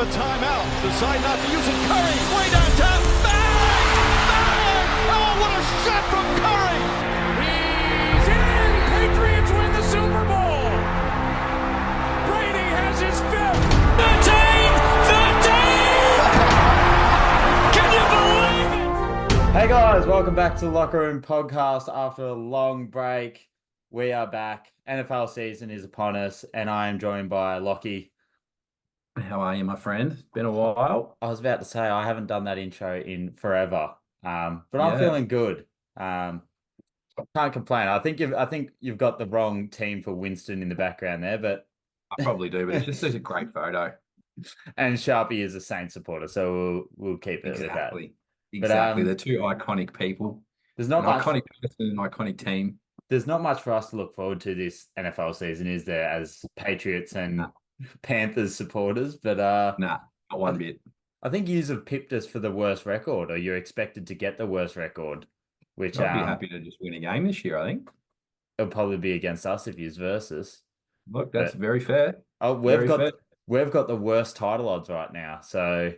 have a timeout. Decide not to use it. Curry, way downtown. Bang! Bang! Oh, what a shot from Curry! He's in! Patriots win the Super Bowl! Brady has his fifth! 13! 13! Can you believe it? Hey guys, welcome back to the Locker Room Podcast. After a long break, we are back. NFL season is upon us, and I am joined by Lachie. How are you, my friend? It's been a while. I was about to say I haven't done that intro in forever, but I'm Yeah. feeling good. Can't complain. I think you've got the wrong team for Winston in the background there, but I probably do, but it's just such a great photo. and Sharpie is a Saints supporter, so we'll keep it at that. Exactly. They're two iconic people. There's not much iconic person, an iconic team. There's not much for us to look forward to this NFL season, is there, as Patriots and Panthers supporters? But Nah, not one bit. I think you have pipped us for the worst record, or you're expected to get the worst record, which I'd be happy to just win a game this year, I think. It'll probably be against us if you versus. Look, that's very fair. Oh, we've got the worst title odds right now. So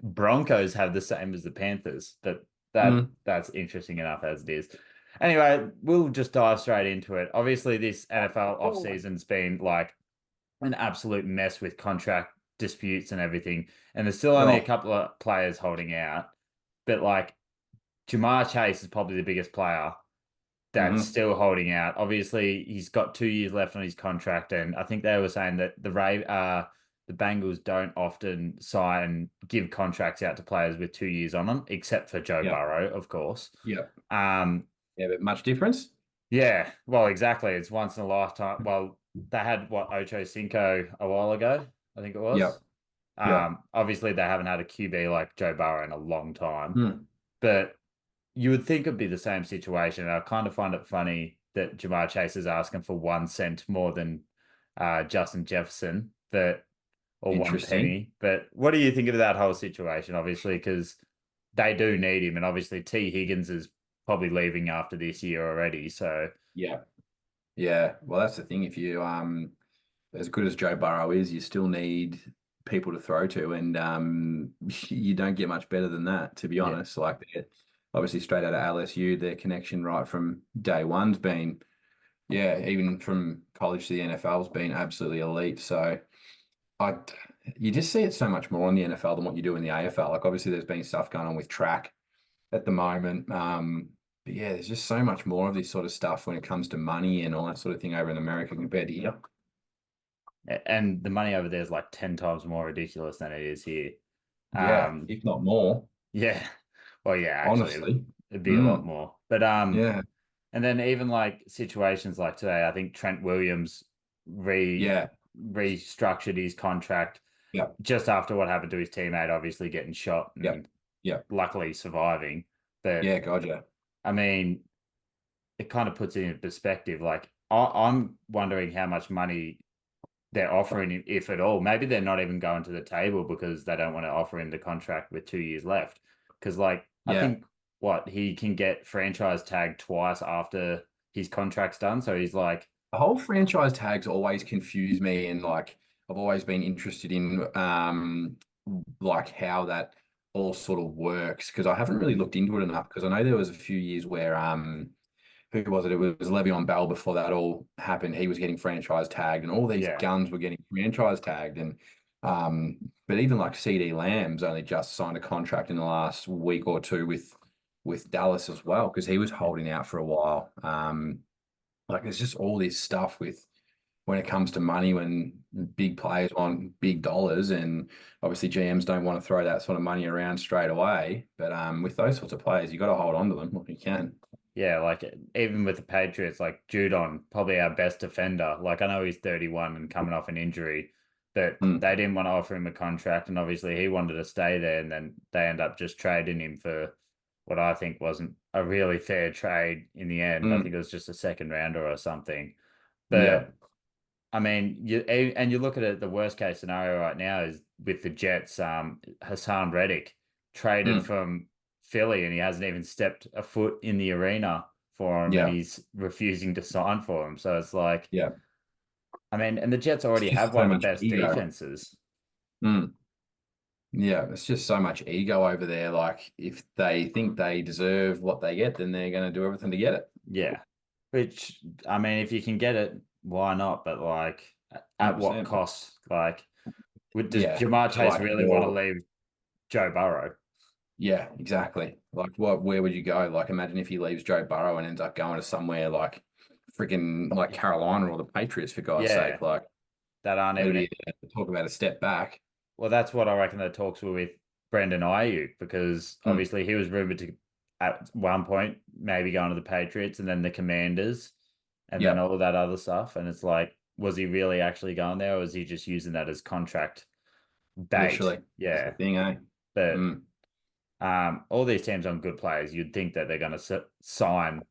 Broncos have the same as the Panthers, but that's interesting enough as it is. Anyway, we'll just dive straight into it. Obviously, this NFL offseason's been like an absolute mess with contract disputes and everything. And there's still only a couple of players holding out. But like Jamar Chase is probably the biggest player that's still holding out. Obviously, he's got 2 years left on his contract. And I think they were saying that the Bengals don't often give contracts out to players with 2 years on them, except for Joe Burrow, of course. Yeah. But much difference? Yeah, well, exactly. It's once in a lifetime. Well, they had Ocho Cinco a while ago, I think it was. Obviously, they haven't had a QB like Joe Burrow in a long time. But you would think it'd be the same situation. And I kind of find it funny that Jamar Chase is asking for 1 cent more than Justin Jefferson, or 1 penny. But what do you think of that whole situation? Obviously, because they do need him, and obviously T. Higgins is probably leaving after this year already. So yeah. Well, that's the thing. If you as good as Joe Burrow is, you still need people to throw to, and you don't get much better than that, to be honest. Like, obviously straight out of LSU, their connection right from day one's been, even from college to the NFL has been absolutely elite. So you just see it so much more in the NFL than what you do in the AFL. Like, obviously there's been stuff going on with track at the moment. But yeah, there's just so much more of this sort of stuff when it comes to money and all that sort of thing over in America compared to here. And the money over there is like 10 times more ridiculous than it is here. If not more. Yeah. Well, yeah, actually, honestly, it'd be a lot more. But and then even like situations like today, I think Trent Williams restructured his contract just after what happened to his teammate, obviously getting shot and luckily surviving. But gotcha. I mean, it kind of puts it in perspective. Like, I'm wondering how much money they're offering him, if at all. Maybe they're not even going to the table because they don't want to offer him the contract with 2 years left. Because, I think he can get franchise tagged twice after his contract's done. So he's like, the whole franchise tags always confuse me, and like I've always been interested in like how that all sort of works, because I haven't really looked into it enough. Because I know there was a few years where who was it? It was Le'Veon Bell before that all happened. He was getting franchise tagged, and all these guns were getting franchise tagged. And but even like CD Lamb's only just signed a contract in the last week or two with Dallas as well, because he was holding out for a while. Like, there's just all this stuff with when it comes to money, when big players want big dollars, and obviously GMs don't want to throw that sort of money around straight away. But with those sorts of players, you got to hold on to them if you can. Yeah, like even with the Patriots, like Judon, probably our best defender. Like, I know he's 31 and coming off an injury, but they didn't want to offer him a contract, and obviously he wanted to stay there, and then they end up just trading him for what I think wasn't a really fair trade in the end. I think it was just a second rounder or something. But I mean, you look at it, the worst case scenario right now is with the Jets, Hassan Reddick traded from Philly, and he hasn't even stepped a foot in the arena for him, and he's refusing to sign for him. So it's like, I mean, and the Jets It's already have just one so of the much best ego. defenses. Mm. Yeah, it's just so much ego over there. Like, if they think they deserve what they get, then they're going to do everything to get it. Yeah. Which, I mean, if you can get it, why not? But like, at what 100%. cost? Like, does Yeah. Jamar So, Chase like, really want to leave Joe Burrow? yeah, exactly. Like, where would you go? Like, imagine if he leaves Joe Burrow and ends up going to somewhere like freaking like Carolina or the Patriots, for God's Yeah, sake. Like, that aren't that'd even. be talk about a step back. Well, that's what I reckon the talks were with Brendan Ayuk, because Mm. obviously he was rumored to at one point maybe going to the Patriots and then the Commanders and then Yeah, all of that other stuff. And it's like, was he really actually going there, or was he just using that as contract bait? literally. That's the Yeah. thing, eh? But Mm. all these teams on good players, you'd think that they're going to sign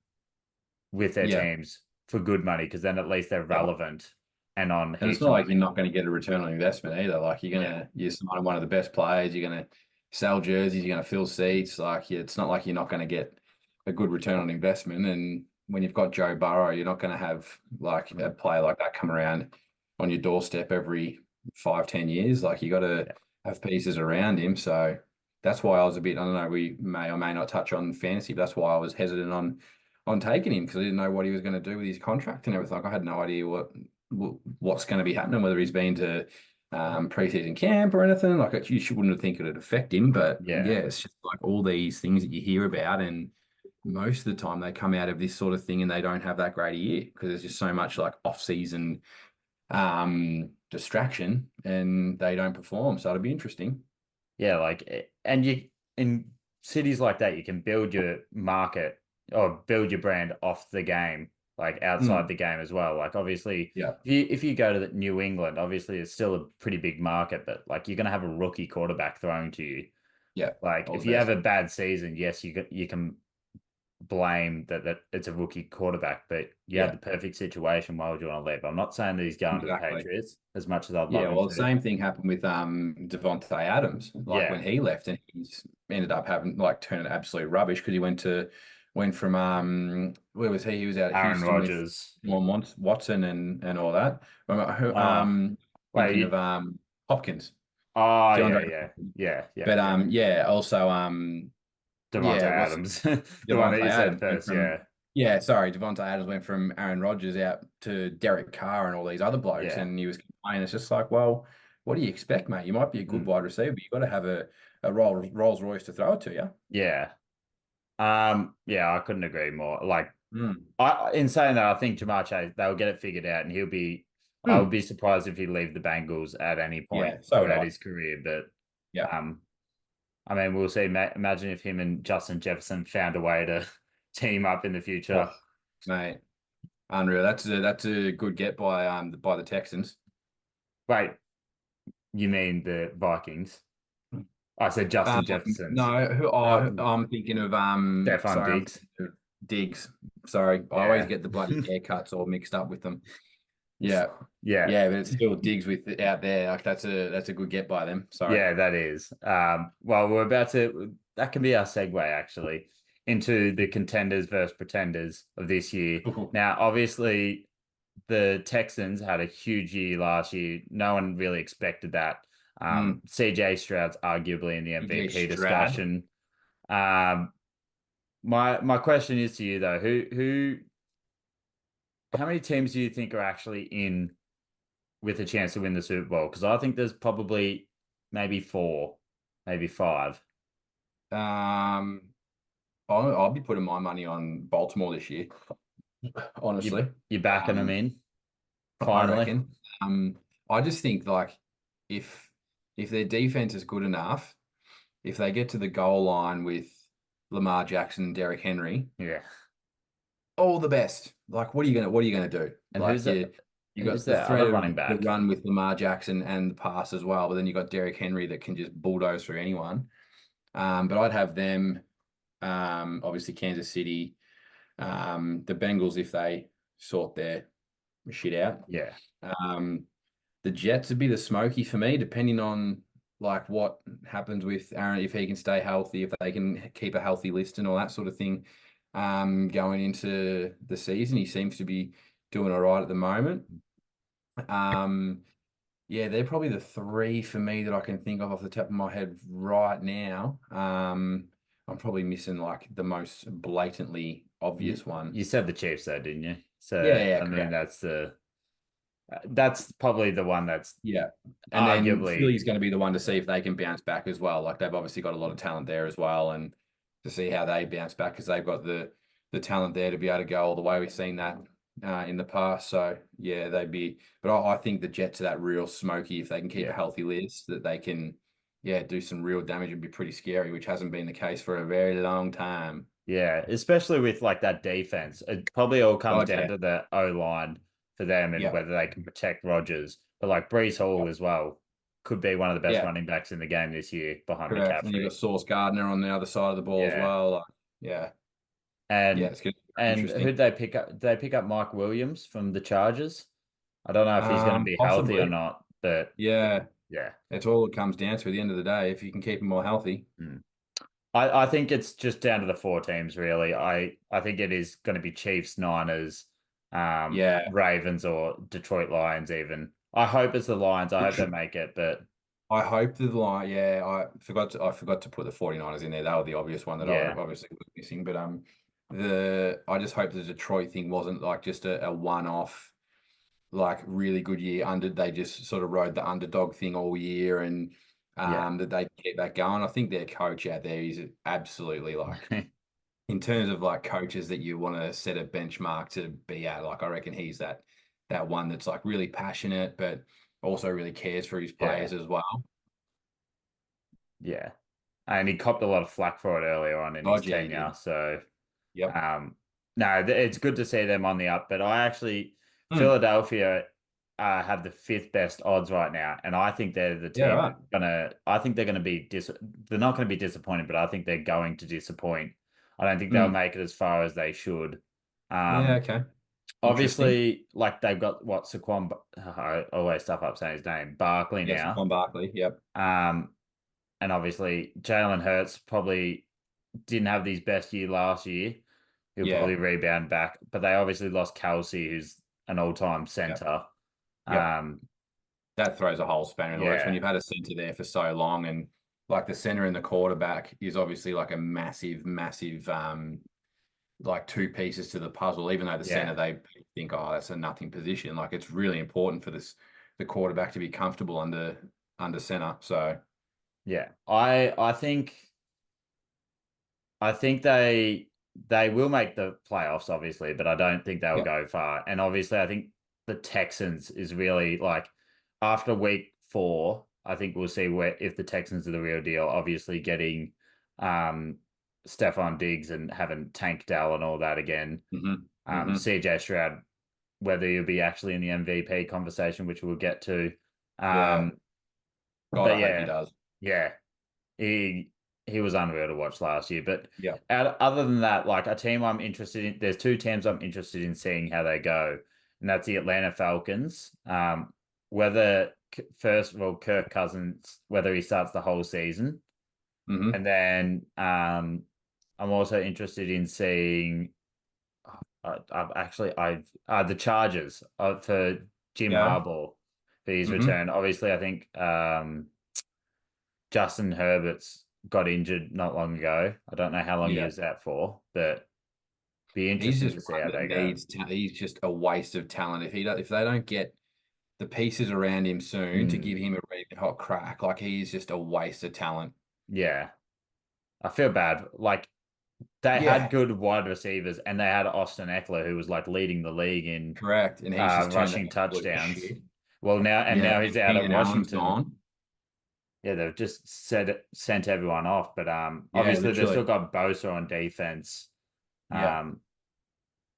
with their Yeah. teams for good money, because then at least they're Yeah. relevant and on And it's heaps not of like you're money. not going to get a return on investment either. Like, Yeah. you're signing one of the best players. You're going to sell jerseys. You're going to fill seats. Like, yeah, it's not like you're not going to get a good return on investment. And when you've got Joe Burrow, you're not going to have like a player like that come around on your doorstep every 5, 10 years. Like, you got to Yeah. have pieces around him. So that's why I was a bit, I don't know, we may or may not touch on fantasy, but that's why I was hesitant on taking him, because I didn't know what he was going to do with his contract and everything. Like, I had no idea what's going to be happening, whether he's been to preseason camp or anything. Like, wouldn't think it'd affect him, but Yeah. yeah, it's just like all these things that you hear about, and most of the time they come out of this sort of thing and they don't have that great a year, because there's just so much like off-season distraction and they don't perform. So it'll be interesting. Yeah, and you in cities like that, you can build your market or build your brand off the game, like outside Mm, the game as well. Like obviously, yeah, if you go to New England, obviously it's still a pretty big market, but like you're gonna have a rookie quarterback thrown to you. yeah, Like all if the you have best. a bad season, yes, you can blame that it's a rookie quarterback, but you had Yeah, the perfect situation. Why would you want to leave? I'm not saying that he's going to the exactly. Patriots as much as I'd love Yeah, him well, the to. same thing happened with Devontae Adams. Like, Yeah, when he left, and he's ended up having like turning absolute rubbish, because he went from where was he? He was out at Aaron Houston with Rodgers. Watson and all that. Uh, Thinking of wait, Hopkins, oh yeah, DeAndre yeah, Hopkins. yeah, yeah, But yeah. yeah, also Devontae yeah, what's Adams, the one that Devontae you said Adams went first. from Yeah, yeah, sorry, Devontae Adams went from Aaron Rodgers out to Derek Carr and all these other blokes, yeah, and he was complaining. It's just like, well, what do you expect, mate? You might be a good mm, wide receiver, but you've got to have a Rolls Royce to throw it to you. yeah. Yeah, I couldn't agree more. Like, Mm. in saying that, I think Jamar Chase, they'll get it figured out, and he'll be. I would Mm. be surprised if he leave the Bengals at any point Yeah, so would throughout I. his career. But Yeah, um, I mean, we'll see. Imagine if him and Justin Jefferson found a way to team up in the oh, future. mate, unreal. That's a good get by the Texans. Wait, you mean the Vikings? I said Justin Jefferson's. No, I'm thinking of Stephon sorry, I'm Diggs. thinking of Diggs. Sorry, I always Yeah. get the bloody haircuts all mixed up with them. Yeah, Yeah. yeah, but it's still Diggs with out there. Like, that's a good get by them. Sorry. Yeah, that is. Well, we're about to, that can be our segue actually into the contenders versus pretenders of this year. Now, obviously, the Texans had a huge year last year. No one really expected that. CJ Stroud's arguably in the DJ MVP Stroud. discussion. Um, my question is to you though, how many teams do you think are actually in with a chance to win the Super Bowl? Because I think there's probably maybe four, maybe five. Um, I'll be putting my money on Baltimore this year. You Honestly, you backing them um, in I finally? reckon. I just think, like, if their defense is good enough, if they get to the goal line with Lamar Jackson and Derrick Henry, Yeah. all the best. Like, what are you gonna do? And Like, you got who's the the threat other of running the back? run with Lamar Jackson and the pass as well, but then you got Derrick Henry that can just bulldoze through anyone. But I'd have them. Obviously Kansas City, the Bengals if they sort their shit out. Yeah. Um, the Jets would be the smoky for me, depending on like what happens with Aaron, if he can stay healthy, if they can keep a healthy list and all that sort of thing. Going into the season, he seems to be doing all right at the moment. Yeah, they're probably the three for me that I can think of off the top of my head right now. I'm probably missing like the most blatantly You obvious one. you said the Chiefs though, didn't you? So Yeah, I mean correct. that's probably the one that's Yeah. And then arguably Philly's going to be the one to see if they can bounce back as well. Like they've obviously got a lot of talent there as well, and to see how they bounce back because they've got the talent there to be able to go all the way. We've seen that in the past. So yeah, they'd be. But I think the Jets are that real smoky if they can keep a yeah. healthy list that they can, yeah, do some real damage and be pretty scary, which hasn't been the case for a very long time. Yeah, especially with like that defense. It probably all comes Oh down yeah, to the O line for them and yeah, whether they can protect Rodgers. But like Brees Hall yeah, as well could be one of the best yeah, running backs in the game this year behind correct. And you've McCaffrey. got Sauce Gardner on the other side of the ball as Yeah. well. Like, yeah, yeah, And it's going to be very and interesting. who'd they pick up? Did they pick up Mike Williams from the Chargers? I don't know if he's going to be healthy or Possibly. not, but Yeah, yeah. it's all it comes down to at the end of the day. If you can keep them all healthy. Mm. I think it's just down to the four teams, really. I think it is going to be Chiefs, Niners, Yeah, Ravens, or Detroit Lions, even. I hope it's the Lions. I hope they make it, but I hope the line. Yeah, I forgot to put the 49ers in there. That was the obvious one that I yeah, obviously was missing. But I just hope the Detroit thing wasn't like just a one-off, like really good year under. They just sort of rode the underdog thing all year, and yeah, that they keep that going. I think their coach out there is absolutely like, in terms of like coaches that you want to set a benchmark to be at, like I reckon he's that one that's like really passionate, but also really cares for his yeah, players as well. yeah. And he copped a lot of flack for it earlier on in his God, yeah, he tenure. did. So, Yep. um, no, it's good to see them on the up. But I actually, Hmm. Philadelphia have the fifth best odds right now, and I think they're the Yeah, team right. that's gonna. I think they're gonna be They're not gonna be disappointed, but I think they're going to disappoint. I don't think they'll Hmm. make it as far as they should. Yeah, Um, okay. Interesting. obviously, like they've got what Saquon. I always stuff up saying his name, Barkley Yes, now. Saquon Barkley. Yep. Um, and obviously Jalen Hurts probably didn't have his best year last year. He'll Yeah. probably rebound back, but they obviously lost Kelsey, who's an all-time Yep. center. Yep. Um, That throws a whole spanner in the works when yeah, you've had a center there for so long, and like the center and the quarterback is obviously like a massive, massive like two pieces to the puzzle, even though the center yeah, they think, oh, that's a nothing position. Like it's really important for the quarterback to be comfortable under center. So yeah. I think they will make the playoffs, obviously, but I don't think they'll yeah. go far. And obviously, I think the Texans is really like after week 4, I think we'll see where if the Texans are the real deal. Obviously, getting Stephon Diggs and having Tank Dell and all that again. Mm-hmm. Mm-hmm. CJ Stroud, whether he'll be actually in the MVP conversation, which we'll get to. Yeah. Um, God, but I hope he yeah, does. yeah, he he was unreal to watch last year. But Yeah. other than that, like a team I'm interested in, there's two teams I'm interested in seeing how they go, and that's the Atlanta Falcons. Whether first of all Kirk Cousins, whether he starts the whole season, Mm-hmm. and then I'm also interested in seeing. I've the Chargers for Jim Yeah. Harbaugh for his Mm-hmm. return. Obviously, I think Justin Herbert's got injured not long ago. I don't know how long he Yeah. was out for, but be He's interesting just to see one how that they go. needs he's just a waste of talent. If they don't get the pieces around him soon to Mm, give him a really hot crack, like he's just a waste of talent. yeah, I feel bad. Like they had Yeah, good wide receivers, and they had Austin Eckler, who was like leading the league in correct. And he's just turned rushing out absolute touchdowns. shit. Well, Yeah, now and he's out at Keenan Allen's Washington. gone. Yeah, they've just sent everyone off, but Yeah, obviously they've still literally. got Bosa on defense. Yeah, Um,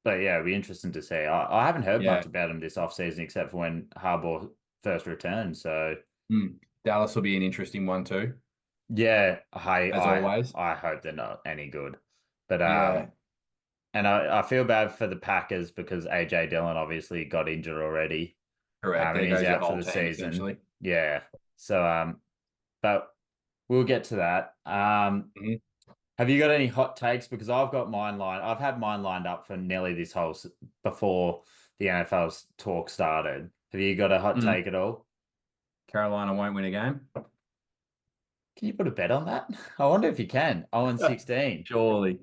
but yeah, it'll be interesting to see. I haven't heard yeah. much about him this offseason except for when Harbaugh first returned. So Hmm. Dallas will be an interesting one too, yeah, as always. I hope they're not any good. But Yeah, and I feel bad for the Packers because AJ Dillon obviously got injured already. correct. And There he's goes your out for whole the team season. essentially. Yeah. So but we'll get to that. Mhm. Have you got any hot takes? Because I've had mine lined up for nearly this whole before the NFL's talk started. Have you got a hot Mm. take at all? Carolina won't win a game. Can you put a bet on that? I wonder if you can. 0-16. Surely.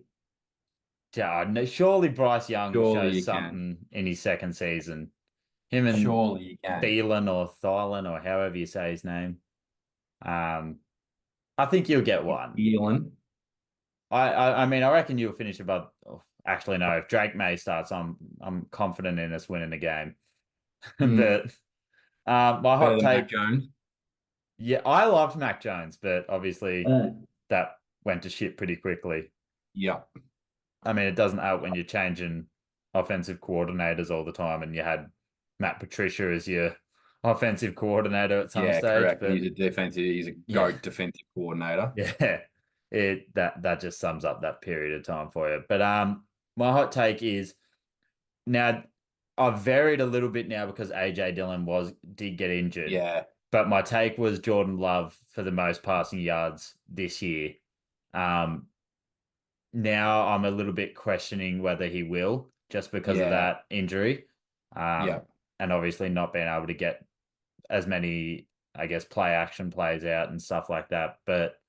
Yeah, no, surely Bryce Young will Surely show you can. something in his second season. Him and Surely you can. Thielen or Thielen or however you say his name. I think you'll get one. Thielen. I mean, I reckon you'll finish above. Oh, actually, no. If Drake May starts, I'm confident in us winning the game. But my Better hot than Mac take, Jones. yeah, I loved Mac Jones, but obviously Mm. that went to shit pretty quickly. Yeah. I mean, it doesn't help when you're changing offensive coordinators all the time, and you had Matt Patricia as your offensive coordinator at some Yeah, stage. correct. But He's a yeah, GOAT defensive coordinator. yeah, that just sums up that period of time for you. But my hot take is now I've varied a little bit now because AJ Dillon did get injured. Yeah. But my take was Jordan Love for the most passing yards this year. Now I'm a little bit questioning whether he will just because of Yeah. that injury. Yeah. And obviously not being able to get as many, I guess, play action plays out and stuff like that. But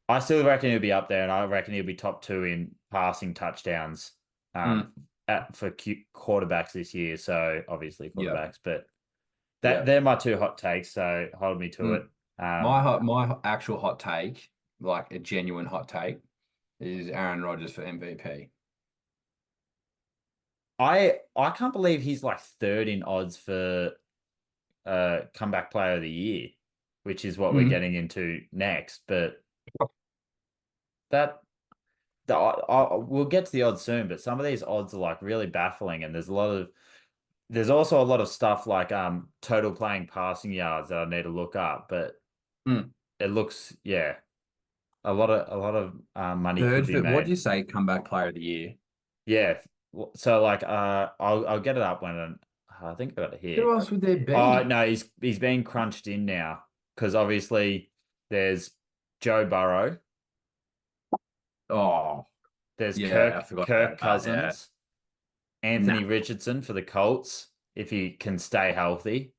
I still reckon he'll be up there, and I reckon he'll be top 2 in passing touchdowns for quarterbacks this year. So obviously Yeah. quarterbacks, but Yeah. they're my 2 hot takes. So hold me to it. My actual hot take, like a genuine hot take, is Aaron Rodgers for MVP. I can't believe he's like 3rd in odds for comeback player of the year, which is what we're getting into next. But we'll get to the odds soon. But some of these odds are like really baffling, and there's also a lot of stuff like total playing passing yards that I need to look up. But it looks a lot of money could be What do made. you say? Comeback player of the year. Yeah. So like I'll get it up when I think I got it here. Who else would there be? Oh no, he's being crunched in now because obviously there's Joe Burrow, Oh, there's yeah, I forgot Kirk about that, Cousins, Anthony Richardson for the Colts if he can stay healthy.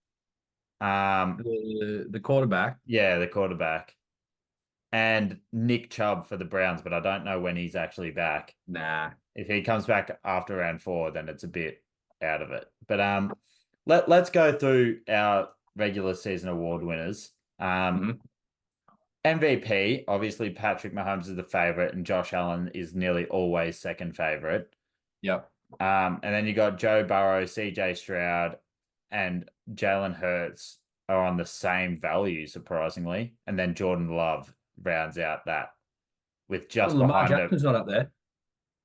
The quarterback. Yeah, the quarterback, and Nick Chubb for the Browns, but I don't know when he's actually back. Nah. If he comes back after round 4, then it's a bit out of it. But let's go through our regular season award winners. MVP, obviously Patrick Mahomes is the favorite, and Josh Allen is nearly always second favorite. Yep. And then you got Joe Burrow, CJ Stroud, and Jalen Hurts are on the same value, surprisingly. And then Jordan Love rounds out that with just Lamar behind him. Jackson's not up there.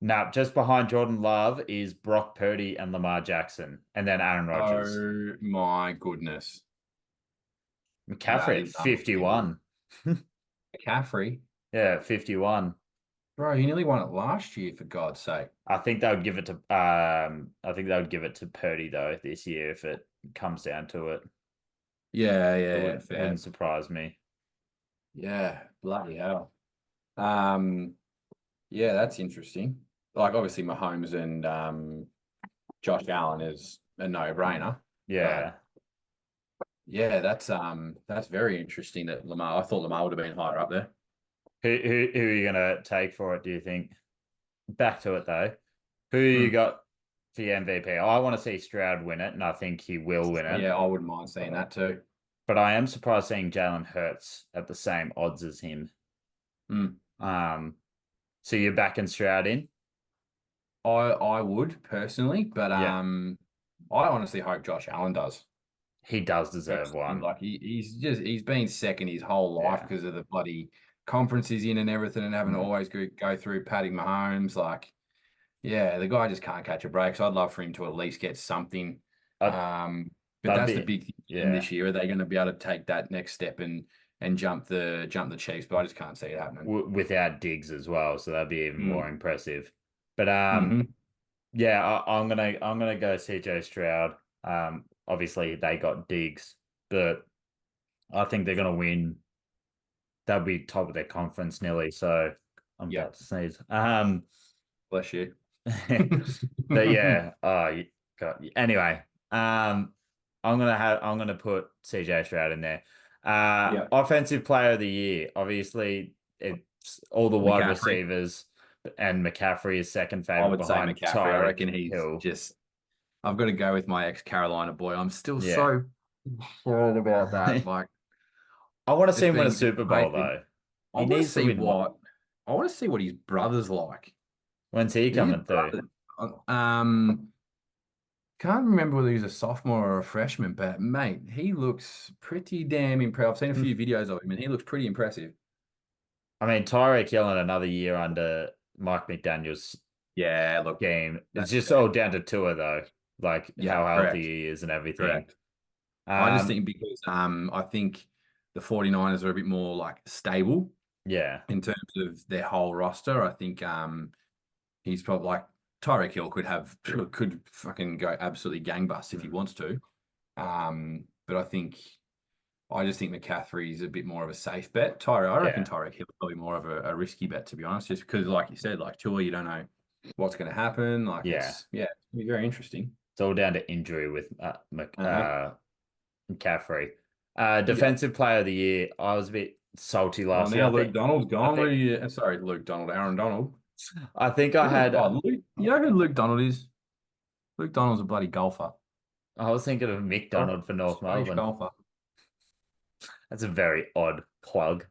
No, just behind Jordan Love is Brock Purdy and Lamar Jackson, and then Aaron Rodgers. Oh my goodness. McCaffrey at 51. McCaffrey. Yeah, 51. Bro, he nearly won it last year, for God's sake. I think they would give it to Purdy though this year if it comes down to it. Yeah, It fair. wouldn't surprise me. Yeah, bloody hell. Yeah, that's interesting. Like obviously Mahomes and Josh Allen is a no-brainer. Yeah. Yeah, that's very interesting that Lamar. I thought Lamar would have been higher up there. Who are you gonna take for it, do you think? Back to it though. Who you got for the MVP? I want to see Stroud win it, and I think he will win it. Yeah, I wouldn't mind seeing that too. But I am surprised seeing Jalen Hurts at the same odds as him. So you're backing Stroud in? I would personally, but I honestly hope Josh Allen does. He does deserve one. Like he's been second his whole life because of the bloody conference he's in and everything, and having to always go through patting Mahomes. Like, yeah, the guy just can't catch a break. So I'd love for him to at least get something. But that's the big thing this year. Are they going to be able to take that next step and jump the Chiefs? But I just can't see it happening without Diggs as well. So that'd be even more impressive. But yeah, I'm gonna go CJ Stroud. Obviously they got Diggs, but I think they're gonna win. They'll be top of their conference nearly. So I'm about to sneeze. Bless you. But yeah, oh God. Anyway, I'm gonna put CJ Stroud in there. Offensive player of the year. Obviously, it's all the wide receivers, and McCaffrey is second I favorite would say behind McCaffrey. I reckon Tyreek he's Hill. just. I've got to go with my ex-Carolina boy. I'm still Yeah. so excited about that. Like, I want to see it's him win a been Super Bowl crazy. though. I He want to needs to see win one. what. I want to see what his brother's like. When's he His coming through? brother- Um, can't remember whether he's a sophomore or a freshman, but mate, he looks pretty damn impressive. I've seen a few videos of him, and he looks pretty impressive. I mean, Tyreek Hill in another year under Mike McDaniel's Yeah, look, game. It's that's just fair. all down to Tua though, like Yeah, how healthy correct. he is and everything. Correct. I just think because I think the 49ers are a bit more like stable yeah, in terms of their whole roster. I think he's probably like Tyreek Hill could fucking go absolutely gangbust if he wants to. But I just think McCaffrey's a bit more of a safe bet. I reckon Tyreek Hill's probably more of a risky bet, to be honest, just because, like you said, like Tua, you don't know what's going to happen. Like, it's going to be very interesting. It's all down to injury with McCaffrey. Defensive player of the year. I was a bit salty last year. Now Luke Donald's gone. Sorry, Luke Donald, Aaron Donald. I think I had. You know who Luke Donald is? Luke Donald's a bloody golfer. I was thinking of Mick Donald for North Scottish Melbourne. golfer. That's a very odd plug.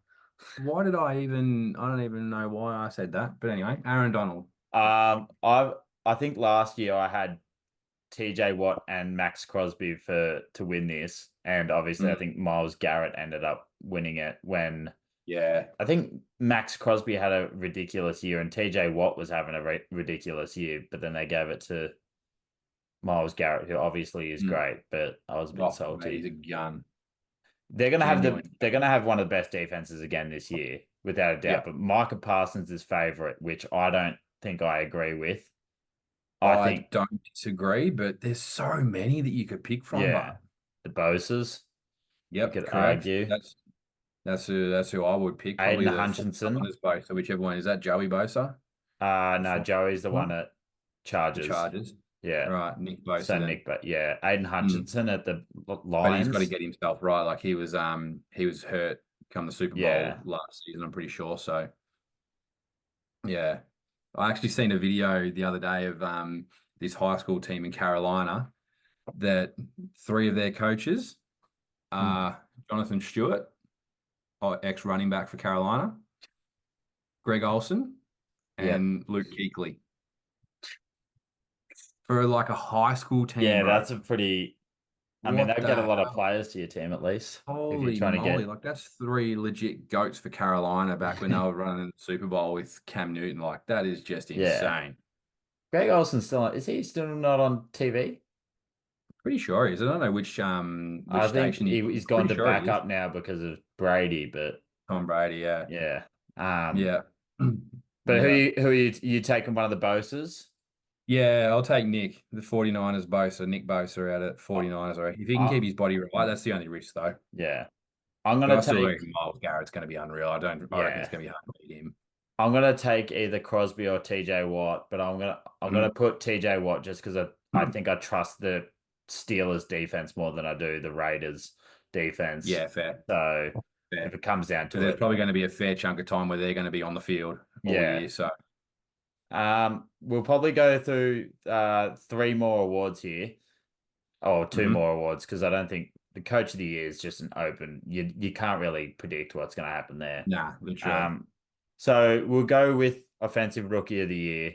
Why did I don't even know why I said that. But anyway, Aaron Donald. I think last year I had TJ Watt and Max Crosby to win this, and obviously I think Myles Garrett ended up winning it when I think Max Crosby had a ridiculous year and TJ Watt was having a ridiculous year, but then they gave it to Myles Garrett, who obviously is great, but I was a bit salty. Mate, he's a gun. They're gonna have one of the best defenses again this year, without a doubt. But Micah Parsons is favorite, which I don't think I agree with. I don't disagree, but there's so many that you could pick from. Yeah, the Bosa's. Yep, you could correct. argue. That's who I would pick. Probably Aiden Hutchinson. Bosa, whichever one is that. Joey Bosa. No, Joey's the one at Chargers. Chargers. Yeah. Right, Nick Bosa. So Nick, but yeah, Aiden Hutchinson at the Lions. But he's got to get himself right. Like he was hurt come the Super Bowl last season, I'm pretty sure. So yeah. I actually seen a video the other day of this high school team in Carolina that 3 of their coaches are Jonathan Stewart, ex-running back for Carolina, Greg Olson, and Luke Kuechly. For like a high school team. Yeah, that's a pretty. I mean, they've got a lot of players to your team at least. Holy moly! Like that's 3 legit goats for Carolina back when they were running the Super Bowl with Cam Newton. Like that is just insane. Greg Olson is he still not on TV? Pretty sure he is. I don't know which I think station he's gone to back up now because of Brady, but Tom Brady, yeah. But who are you taking one of the Bosas? Yeah, I'll take Nick, the 49ers Bosa, Nick Bosa out at 49ers. Right? If he can keep his body right, that's the only risk though. Yeah. I'm going to take Myles Garrett's going to be unreal. I reckon it's going to be hard to beat him. I'm going to take either Crosby or TJ Watt, but I'm going to put TJ Watt just because I think I trust the Steelers defense more than I do the Raiders defense. Yeah, fair. So if it comes down to there's probably going to be a fair chunk of time where they're going to be on the field all year. So we'll probably go through 3 more awards here, or 2 more awards, because I don't think the Coach of the Year is just an open. You can't really predict what's going to happen there. Nah, literally. So we'll go with Offensive Rookie of the Year.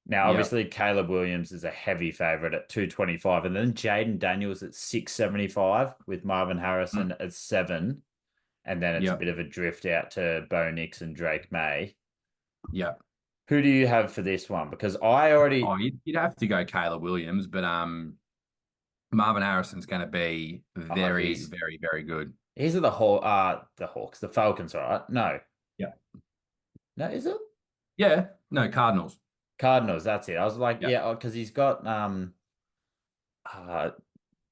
Now, obviously, Caleb Williams is a heavy favorite at 225, and then Jaden Daniels at 675 with Marvin Harrison at 7, and then it's a bit of a drift out to Bo Nix and Drake May. Yeah. Who do you have for this one? Because I already... Oh, you'd have to go Caleb Williams, but Marvin Harrison's going to be very, very, very good. He's at the Hawks, the Falcons, right? No. Yeah. No, is it? Yeah. No, Cardinals. Cardinals, that's it. I was like, because he's got Kyler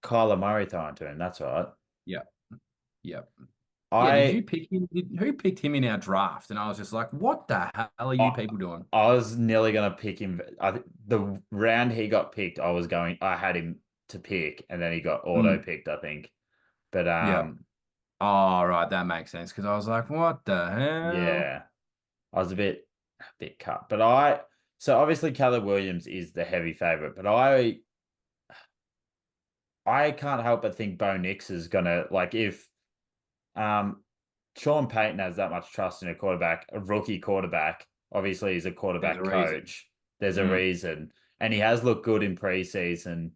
Murray throwing to him. That's right. Yeah. Yeah. Did you pick him? Who picked him in our draft? And I was just like, what the hell are you people doing? I was nearly going to pick him. The round he got picked, I had him to pick, and then he got auto picked, I think. But Yeah. Oh, right, that makes sense because I was like, what the hell? yeah, I was a bit cut. But so obviously Caleb Williams is the heavy favorite, but I can't help but think Bo Nix is gonna like if Sean Payton has that much trust in a quarterback, a rookie quarterback. Obviously, he's a There's a quarterback reason. coach. There's a reason, and he has looked good in preseason.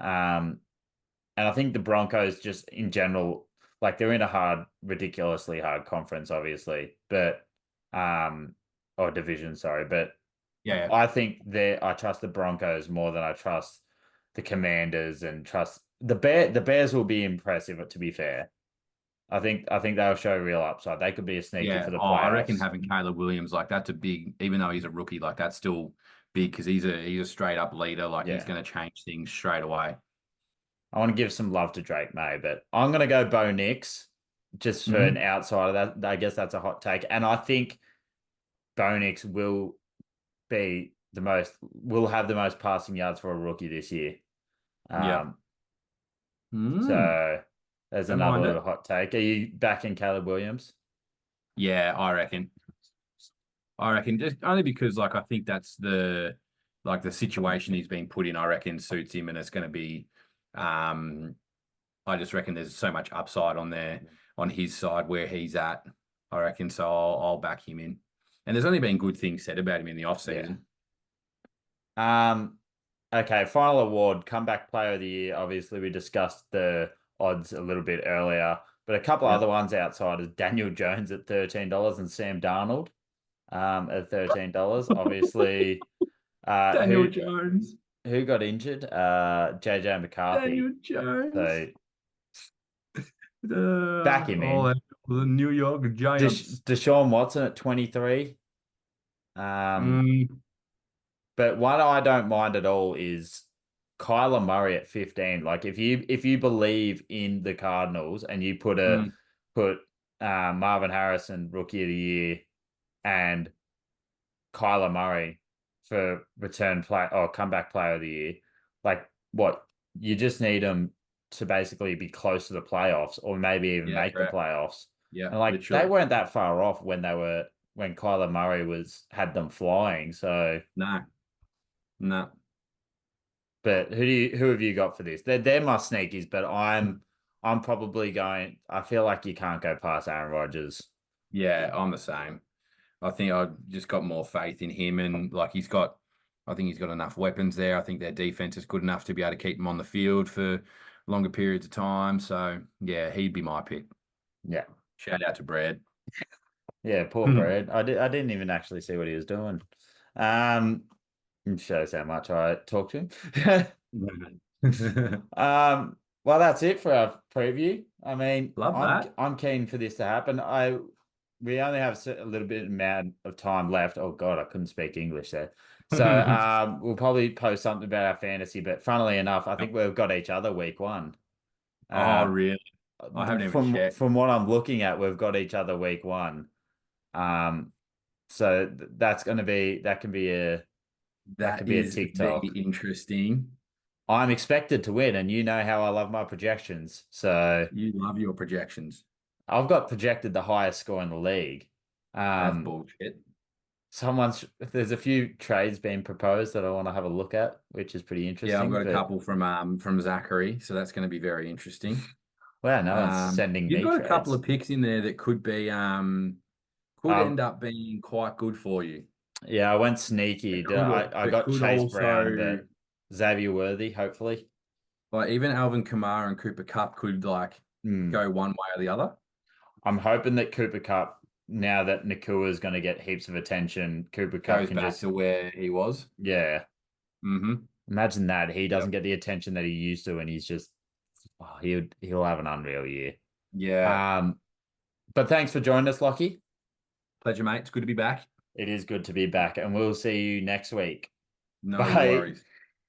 And I think the Broncos, just in general, like they're in a ridiculously hard conference, obviously, but or division, sorry, but Yeah. I think I trust the Broncos more than I trust the Commanders and trust the Bears will be impressive, to be fair. I think they'll show real upside. They could be a sneaky Yeah. for the Oh, I reckon playoffs. having Caleb Williams like that's a big, even though he's a rookie, like that's still big because he's a straight up leader. Like he's Yeah. going to change things straight away. I want to give some love to Drake May, but I'm going to go Bo Nix just for an outsider. That I guess that's a hot take. And I think Bo Nix will have the most passing yards for a rookie this year. Yeah. So there's Don't another mind little it. hot take. Are you backing Caleb Williams? Yeah, I reckon. Just only because like I think that's the situation he's been put in, I reckon suits him and it's gonna be I just reckon there's so much upside on his side where he's at. I reckon so I'll back him in. And there's only been good things said about him in the off Yeah. season. Okay, final award, comeback player of the year. Obviously, we discussed the odds a little bit earlier, but a couple Yep. other ones outside is Daniel Jones at $13 and Sam Darnold at $13. Obviously, Daniel Jones. who got injured? JJ McCarthy. Daniel Jones. So back him in. The New York Giants. Deshaun Watson at 23. But one I don't mind at all is Kyler Murray at 15. Like if you believe in the Cardinals and you put Marvin Harrison rookie of the year and Kyler Murray for return play or comeback player of the year, like what you just need them to basically be close to the playoffs or maybe even make the playoffs. Yeah, and like literally. they weren't that far off when Kyler Murray had them flying. So no. But who have you got for this? They're my sneakies, but I'm probably going. I feel like you can't go past Aaron Rodgers. Yeah, I'm the same. I think I just got more faith in him, and like I think he's got enough weapons there. I think their defense is good enough to be able to keep him on the field for longer periods of time. So yeah, he'd be my pick. Yeah. Shout out to Brad. Yeah, poor Brad. I didn't even actually see what he was doing. It shows how much I talk to him. Well, that's it for our preview. I mean, Love that. I'm keen for this to happen. We only have a little bit amount of time left. Oh God, I couldn't speak English there. So we'll probably post something about our fantasy. But funnily enough, I think we've got each other week one. Oh, really? I haven't even checked. From what I'm looking at, we've got each other week one. So that can be a TikTok. Very interesting. I'm expected to win, and you know how I love my projections. So you love your projections. I've got projected the highest score in the league. That's bullshit. There's a few trades being proposed that I want to have a look at, which is pretty interesting. Yeah, I've got a couple from Zachary, so that's going to be very interesting. Wow, no one's sending me. You've got trades. a couple of picks in there that could be end up being quite good for you. Yeah, I went sneaky. I got Chase Brown, but Xavier Worthy, hopefully. Like even Alvin Kamara and Cooper Kupp could go one way or the other. I'm hoping that Cooper Kupp, now that Nakua is going to get heaps of attention, Cooper Kupp goes back to where he was. Yeah. Mm-hmm. Imagine that he doesn't get the attention that he used to, and he's just he'll have an unreal year. Yeah. But thanks for joining us, Lachie. Pleasure, mate. It's good to be back. It is good to be back, and we'll see you next week. No worries.